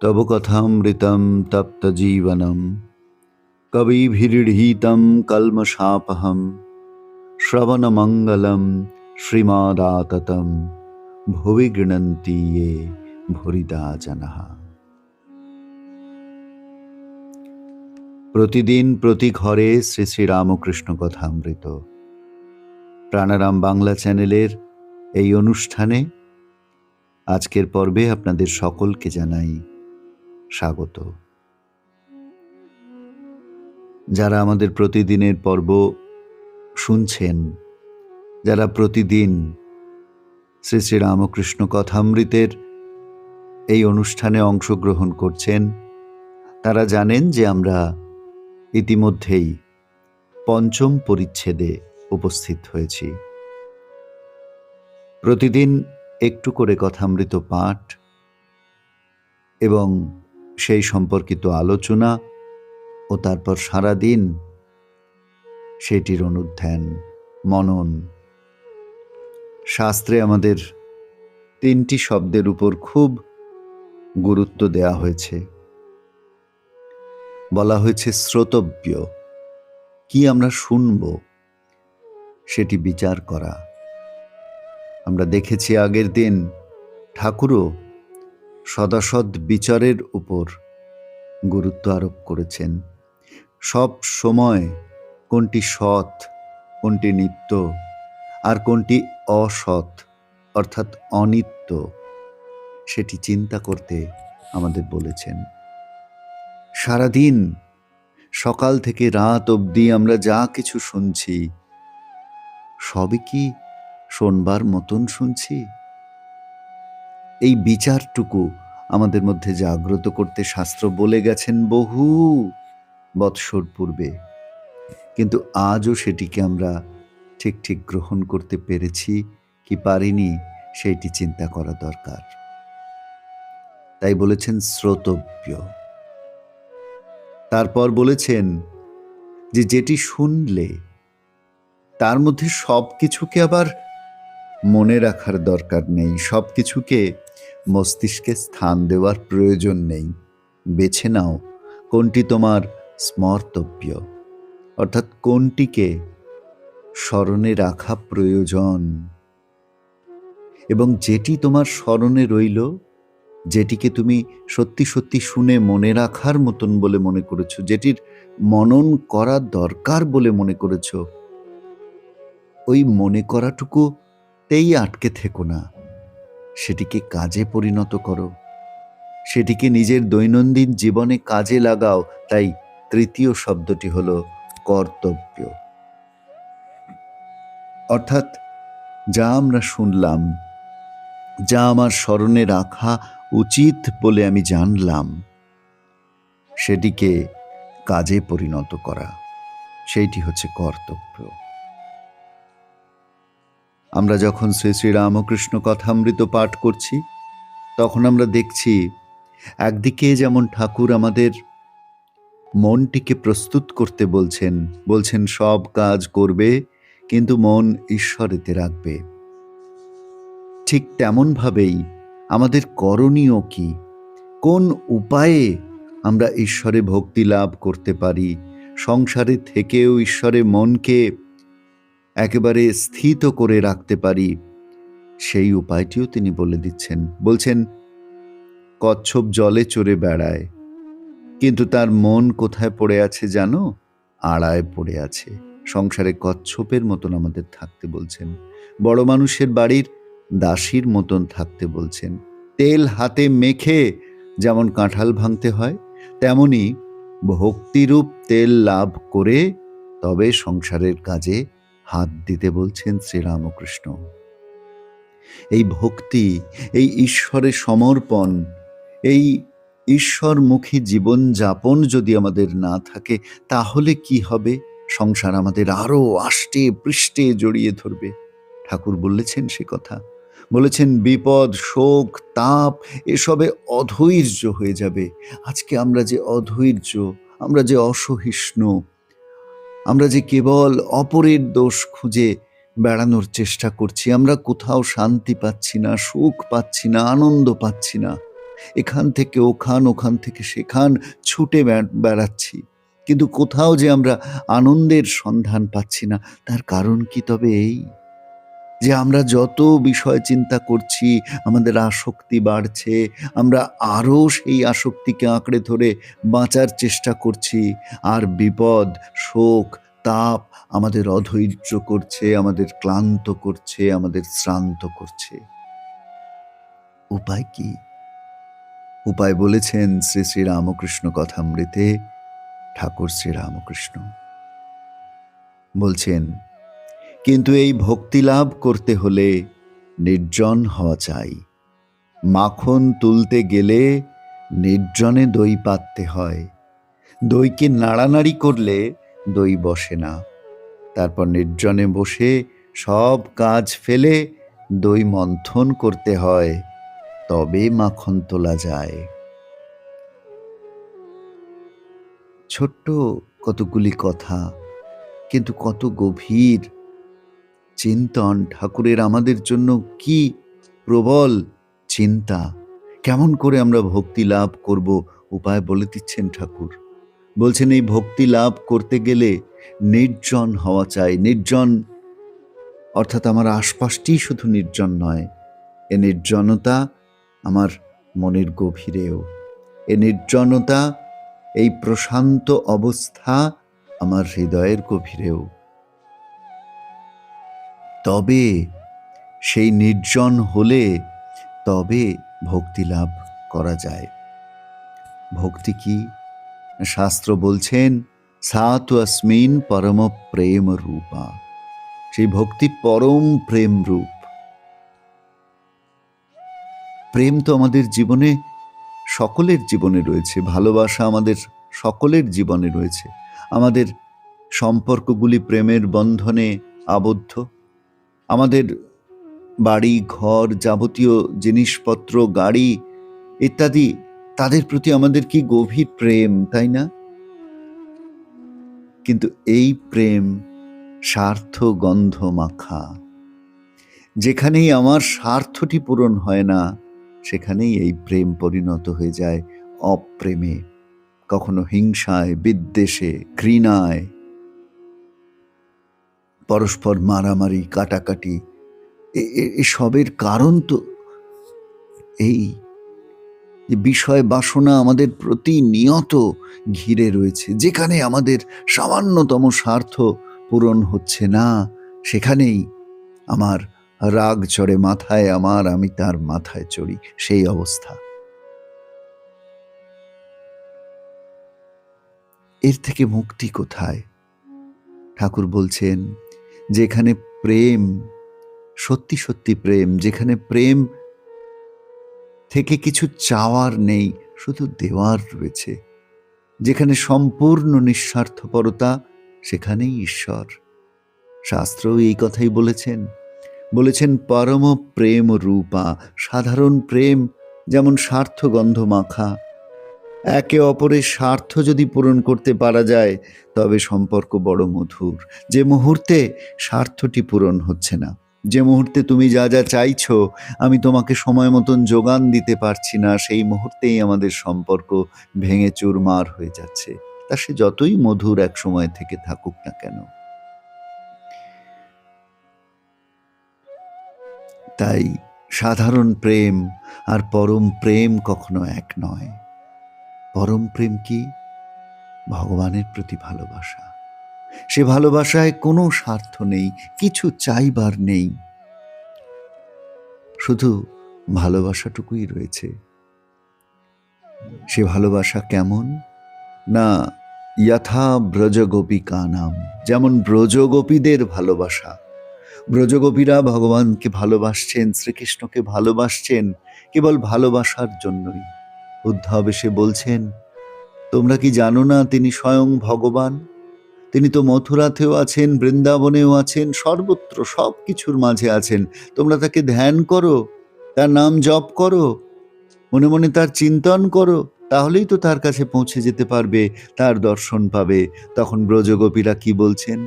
তব কথামৃতম তপ্ত জীবনম কবিভিরীডিতম কলমশাপহম শ্রবণমঙ্গলম শ্রীমদাততম ভুবি গৃণন্তি ये ভুরিদা জনঃ। প্রতিদিন প্রতি ঘরে শ্রী শ্রী রামকৃষ্ণ কথামৃত প্রাণারাম বাংলা চ্যানেলের এই অনুষ্ঠানে আজকের পর্বে আপনাদের সকলকে জানাই স্বাগত। যারা আমাদের প্রতিদিনের পর্ব শুনছেন, যারা প্রতিদিন শ্রী শ্রী রামকৃষ্ণ কথামৃতের এই অনুষ্ঠানে অংশগ্রহণ করছেন, তারা জানেন যে আমরা ইতিমধ্যেই পঞ্চম পরিচ্ছেদে উপস্থিত হয়েছি। প্রতিদিন একটু করে কথামৃত পাঠ এবং সেই সম্পর্কিত আলোচনা ও তারপর সারাদিন সেটির অনুধ্যান, মনন। শাস্ত্রে আমাদের তিনটি শব্দের উপর খুব গুরুত্ব দেওয়া হয়েছে। বলা হয়েছে শ্রোতব্য, কি আমরা শুনব সেটি বিচার করা। আমরা দেখেছি আগের দিন ঠাকুরও সদাসৎ বিচারের উপর গুরুত্ব আরোপ করেছেন। সব সময় কোনটি সৎ, কোনটি নিত্য, আর কোনটি অসৎ অর্থাৎ অনিত্য, সেটি চিন্তা করতে আমাদের বলেছেন। সারাদিন সকাল থেকে রাত অবধি আমরা যা কিছু শুনছি, সবই কি শোনবার মতন শুনছি? এই বিচারটুকু আমাদের মধ্যে জাগ্রত করতে শাস্ত্র বলে গেছেন বহু বৎসর পূর্বে, কিন্তু আজও সেটিকে আমরা ঠিক ঠিক গ্রহণ করতে পেরেছি কি পারিনি, সেইটি চিন্তা করা দরকার। তাই বলেছেন শ্রোতব্য। তারপর বলেছেন যে যেটি শুনলে তার মধ্যে সব কিছুকে আবার মনে রাখার দরকার নেই, সব কিছুকে মস্তিষ্কে স্থান দেওয়ার প্রয়োজন নেই। বেছে নাও কোনটি তোমার স্মর্তব্য, অর্থাৎ কোনটিকে স্মরণে রাখা প্রয়োজন, এবং যেটি তোমার স্মরণে রইল, যেটিকে তুমি সত্যি সত্যি শুনে মনে রাখার মতন বলে মনে করেছো, যেটির মনন করা দরকার বলে মনে করেছো, ওই মনে করাটুকুতেই আটকে থেকো না, সেটিকে কাজে পরিণত করো, সেটিকে নিজের দৈনন্দিন জীবনে কাজে লাগাও। তাই তৃতীয় শব্দটি হলো কর্তব্য। অর্থাৎ যা আমরা শুনলাম, যা আমার স্মরণে রাখা উচিত বলে আমি জানলাম, সেটিকে কাজে পরিণত করা, সেইটি হচ্ছে কর্তব্য। আমরা যখন শ্রী শ্রী রামকৃষ্ণ কথামৃত পাঠ করছি, তখন আমরা দেখছি একদিকে যেমন ঠাকুর আমাদের মনটিকে প্রস্তুত করতে বলছেন সব কাজ করবে কিন্তু মন ঈশ্বরেতে রাখবে। ঠিক তেমনভাবেই আমাদের করণীয় কি, কোন উপায়ে আমরা ঈশ্বরে ভক্তি লাভ করতে পারি, সংসারে থেকেও ঈশ্বরে মনকে একেবারে স্থিত করে রাখতে পারি, সেই উপায়টিও তিনি বলে দিচ্ছেন। বলছেন কচ্ছপ জলে চড়ে বেড়ায়, কিন্তু তার মন কোথায় পড়ে আছে জানো? আড়ায় পড়ে আছে। সংসারে কচ্ছপের মতন আমাদের থাকতে বলছেন, বড় মানুষের বাড়ির দাসীর মতন থাকতে বলছেন। তেল হাতে মেখে যেমন কাঁঠাল ভাঙতে হয়, তেমনি ভক্তিরূপ তেল লাভ করে তবে সংসারের কাজে হাত দিতে বলছেন শ্রীরামকৃষ্ণ। এই ভক্তি, এই ঈশ্বরের সমর্পণ, এই ঈশ্বরমুখী জীবন যাপন যদি আমাদের না থাকে, তাহলে কি হবে? সংসার আমাদের আরো আষ্টে পৃষ্ঠে জড়িয়ে ধরবে। ঠাকুর বলেছেন সে কথা, বলেছেন বিপদ, শোক, তাপ এসবে অধৈর্য হয়ে যাবে। আজকে আমরা যে অধৈর্য, আমরা যে অসহিষ্ণু, আমরা যে কেবল অপরের দোষ খুঁজে বেড়ানোর চেষ্টা করছি, আমরা কোথাও শান্তি পাচ্ছি না, সুখ পাচ্ছি না, আনন্দ পাচ্ছি না। এখান থেকে ওখান, ওখান থেকে সেখান ছুটে বেড়াচ্ছি, কিন্তু কোথাও যে আমরা আনন্দের সন্ধান পাচ্ছি না। তার কারণ কি তবে এই যে আমরা যত বিষয় চিন্তা করছি, আমাদের আসক্তি বাড়ছে, আমরা আরও সেই আসক্তিকে আঁকড়ে ধরে বাঁচার চেষ্টা করছি, আর বিপদ, শোক, তাপ আমাদের অধৈর্য করছে, আমাদের ক্লান্ত করছে, আমাদের শ্রান্ত করছে। উপায় কি? উপায় বলেছেন শ্রী শ্রী রামকৃষ্ণ কথামৃতে ঠাকুর শ্রী রামকৃষ্ণ। বলছেন, কিন্তু এই ভক্তি লাভ করতে হলে নির্জন হওয়া চাই। মাখন তুলতে গেলে নির্জনে দই পাততে হয়। দইকে নাড়ানাড়ি করলে দই বসে না। তারপর নির্জনে বসে সব কাজ ফেলে দই মন্থন করতে হয়, তবে মাখন তোলা যায়। ছোট্ট কতগুলি কথা, কিন্তু কত গভীর চিন্তন ঠাকুরের আমাদের জন্য। কি প্রবল চিন্তা! কেমন করে আমরা ভক্তি লাভ করব, উপায় বলে দিচ্ছেন ঠাকুর। বলছেন এই ভক্তি লাভ করতে গেলে নির্জন হওয়া চাই। নির্জন অর্থাৎ আমার আশপাশটি শুধু নির্জন নয়, এ নির্জনতা আমার মনের গভীরেও, এ নির্জনতা, এই প্রশান্ত অবস্থা আমার হৃদয়ের গভীরেও। তবে সেই নির্জন হলে তবে ভক্তি লাভ করা যায়। ভক্তি কি? শাস্ত্র বলছেন সা তু अस्मिन् পরম প্রেম রূপা। সেই ভক্তি পরম প্রেম রূপ। প্রেম তো আমাদের জীবনে, সকলের জীবনে রয়েছে। ভালোবাসা আমাদের সকলের জীবনে রয়েছে। আমাদের সম্পর্কগুলি প্রেমের বন্ধনে আবদ্ধ। আমাদের বাড়ি ঘর, যাবতীয় জিনিসপত্র, গাড়ি ইত্যাদি, তাদের প্রতি আমাদের কি গভীর প্রেম, তাই না? কিন্তু এই প্রেম স্বার্থ গন্ধ মাখা। যেখানেই আমার স্বার্থটি পূরণ হয় না, সেখানেই এই প্রেম পরিণত হয়ে যায় অপ্রেমে, কখনো হিংসায়, বিদ্বেষে, ঘৃণায়, পরস্পর মারামারি, কাটাকাটি। এসবের কারণ তো এই যে বিষয় বাসনা আমাদের প্রতিনিয়ত ঘিরে রয়েছে। যেখানে আমাদের সামান্যতম স্বার্থ পূরণ হচ্ছে না, সেখানেই আমার রাগ চড়ে মাথায়, আমি তার মাথায় চড়ি, সেই অবস্থা। এর থেকে মুক্তি কোথায়? ঠাকুর বলছেন, যেখানে প্রেম, সত্যি সত্যি প্রেম, যেখানে প্রেম থেকে কিছু চাওয়ার নেই, শুধু দেওয়ার রয়েছে, যেখানে সম্পূর্ণ নিঃস্বার্থপরতা, সেখানেই ঈশ্বর। শাস্ত্র এই কথাই বলেছেন। বলেছেন পরম প্রেম রূপা। সাধারণ প্রেম যেমন স্বার্থগন্ধ মাখা। একে অপরের স্বার্থ যদি পূরণ করতে পারা যায়, তবে সম্পর্ক বড় মধুর। যে মুহূর্তে স্বার্থটি পূরণ হচ্ছে না, যে মুহূর্তে তুমি যা যা চাইছো আমি তোমাকে সময় মতন যোগান দিতে পারছি না, সেই মুহূর্তেই আমাদের সম্পর্ক ভেঙে চুরমার হয়ে যাচ্ছে। তা সে যতই মধুর এক সময় থেকে থাকুক না কেন। তাই সাধারণ প্রেম আর পরম প্রেম কখনো এক নয়। পরম প্রেম কি? ভগবানের প্রতি ভালোবাসা। সে ভালোবাসায় কোনো স্বার্থ নেই, কিছু চাইবার নেই, শুধু ভালোবাসাটুকুই রয়েছে। সে ভালোবাসা কেমন? না যথা ব্রজগোপিকা নাম, যেমন ব্রজগোপীদের ভালোবাসা। ব্রজগোপীরা ভগবানকে ভালোবাসছেন, শ্রীকৃষ্ণকে ভালোবাসছেন কেবল ভালোবাসার জন্যই। উদ্ধব এসে বলছেন, তোমরা কি জানো না তিনি স্বয়ং ভগবান? তিনি তো মথুরাতেও আছেন, বৃন্দাবনেও আছেন, সর্বত্র সব কিছুর মাঝে আছেন। তোমরা তাকে ধ্যান করো, তার নাম জপ করো, মনে মনে তার চিন্তন করো, তাহলেই তো তার কাছে পৌঁছে যেতে পারবে, তার দর্শন পাবে। তখন ব্রজগোপীরা কি বলছেন?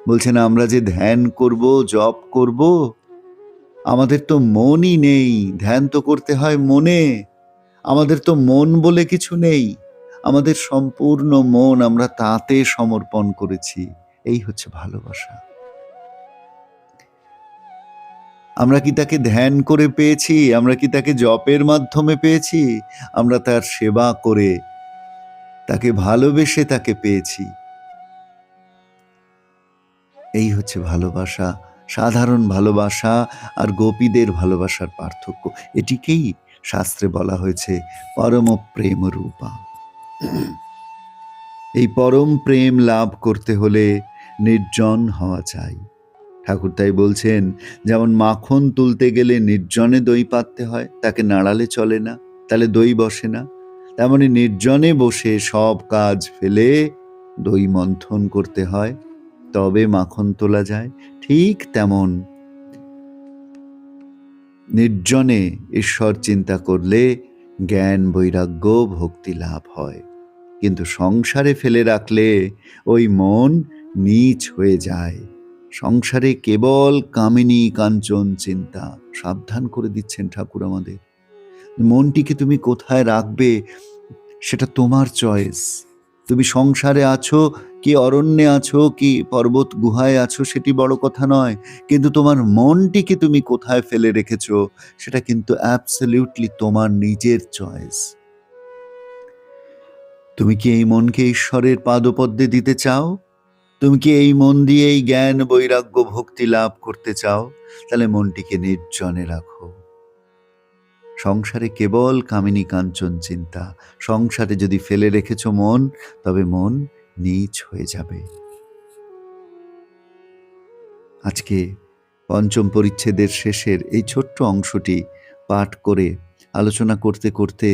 বলছেন, আমরা যে ধ্যান করব, জপ করব, আমাদের তো মনই নেই। ধ্যান তো করতে হয় মনে, আমাদের তো মন বলে কিছু নেই। আমাদের সম্পূর্ণ মন আমরা তাতে সমর্পণ করেছি। এই হচ্ছে ভালোবাসা। আমরা কি তাকে ধ্যান করে পেয়েছি? আমরা কি তাকে জপের মাধ্যমে পেয়েছি? আমরা তার সেবা করে, তাকে ভালোবেসে তাকে পেয়েছি। এই হচ্ছে ভালোবাসা, সাধারণ ভালোবাসা আর গোপীদের ভালোবাসার পার্থক্য। এটিকেই শাস্ত্রে বলা হয়েছে পরম প্রেম রূপা। এই পরম প্রেম লাভ করতে হলে নির্জন হওয়া চাই। ঠাকুর তাই বলছেন, যেমন মাখন তুলতে গেলে নির্জনে দই পাততে হয়, তাকে নাড়ালে চলে না, তাহলে দই বসে না। তেমনি নির্জনে বসে সব কাজ ফেলে দই মন্থন করতে হয়, তবে মাখন তোলা যায়। ঠিক তেমন নির্জনে ঈশ্বর চিন্তা করলে জ্ঞান, বৈরাগ্য, ভক্তি লাভ হয়। কিন্তু সংসারে ফেলে রাখলে ওই মন নীচ হয়ে যায়। সংসারে কেবল কামিনী কাঞ্চন চিন্তা। সাবধান করে দিচ্ছেন ঠাকুর আমাদের। মনটিকে তুমি কোথায় রাখবে সেটা তোমার চয়েস। তুমি সংসারে আছো কি অরণ্যে আছো কি পর্বত গুহায় আছো সেটি বড় কথা নয়, কিন্তু তোমার মনটিকে তুমি কোথায় ফেলে রেখেছো সেটা কিন্তু অ্যাবসলিউটলি তোমার নিজের চয়েস। তুমি কি এই মনকে ঈশ্বরের পাদপদ্মে দিতে চাও? তুমি কি এই মন দিয়েই জ্ঞান, বৈরাগ্য, ভক্তি লাভ করতে চাও? তাহলে মনটিকে নির্জনে রাখো। সংসারে কেবল কামিনী কাঞ্চন চিন্তা। সংসারে যদি ফেলে রেখেছ মন, তবে মন নীচ হয়ে যাবে। আজকে পঞ্চম পরিচ্ছেদের শেষের এই ছোট্ট অংশটি পাঠ করে আলোচনা করতে করতে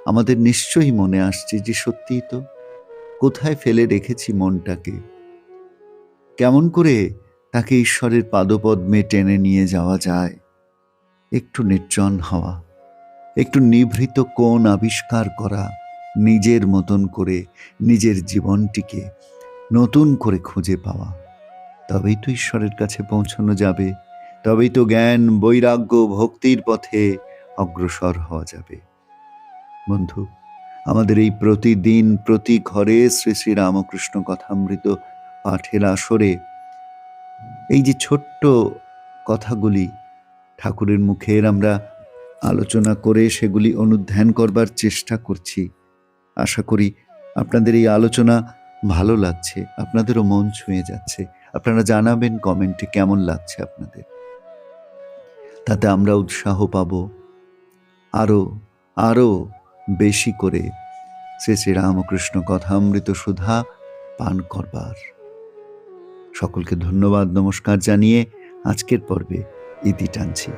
আমাদের নিশ্চয়ই মনে আসছে যে সত্যিই তো, কোথায় ফেলে রেখেছি মনটাকে, কেমন করে তাকে ঈশ্বরের পাদপদ্মে টেনে নিয়ে যাওয়া যায়। একটু নির্জন হওয়া, একটু নিভৃত কোণ আবিষ্কার করা, নিজের মতন করে নিজের জীবনটিকে নতুন করে খুঁজে পাওয়া, তবেই তো ঈশ্বরের কাছে পৌঁছানো যাবে। তবেই তো জ্ঞান, বৈরাগ্য, ভক্তির পথে অগ্রসর হওয়া যাবে। বন্ধু, আমাদের এই প্রতিদিন প্রতি ঘরে শ্রী শ্রী রামকৃষ্ণ কথামৃত পাঠের আসরে এই যে ছোট্ট কথাগুলি ঠাকুরের মুখের আমরা আলোচনা করে সেগুলি অনুধ্যান করবার চেষ্টা করছি। আশা করি আপনাদের এই আলোচনা ভালো লাগছে, আপনাদেরও মন ছুঁয়ে যাচ্ছে। আপনারা জানাবেন কমেন্টে কেমন লাগছে আপনাদের, তাতে আমরা উৎসাহ পাব আরও আরও বেশি করে শ্রী শ্রী রামকৃষ্ণ কথামৃত সুধা পান করবার। সকলকে ধন্যবাদ, নমস্কার জানিয়ে আজকের পর্বে ইতি টানছি।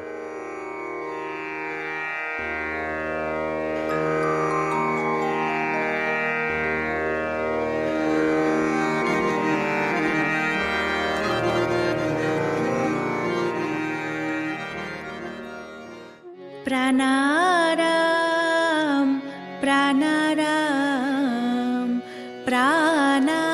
प्राणाराम प्राणाराम प्राणा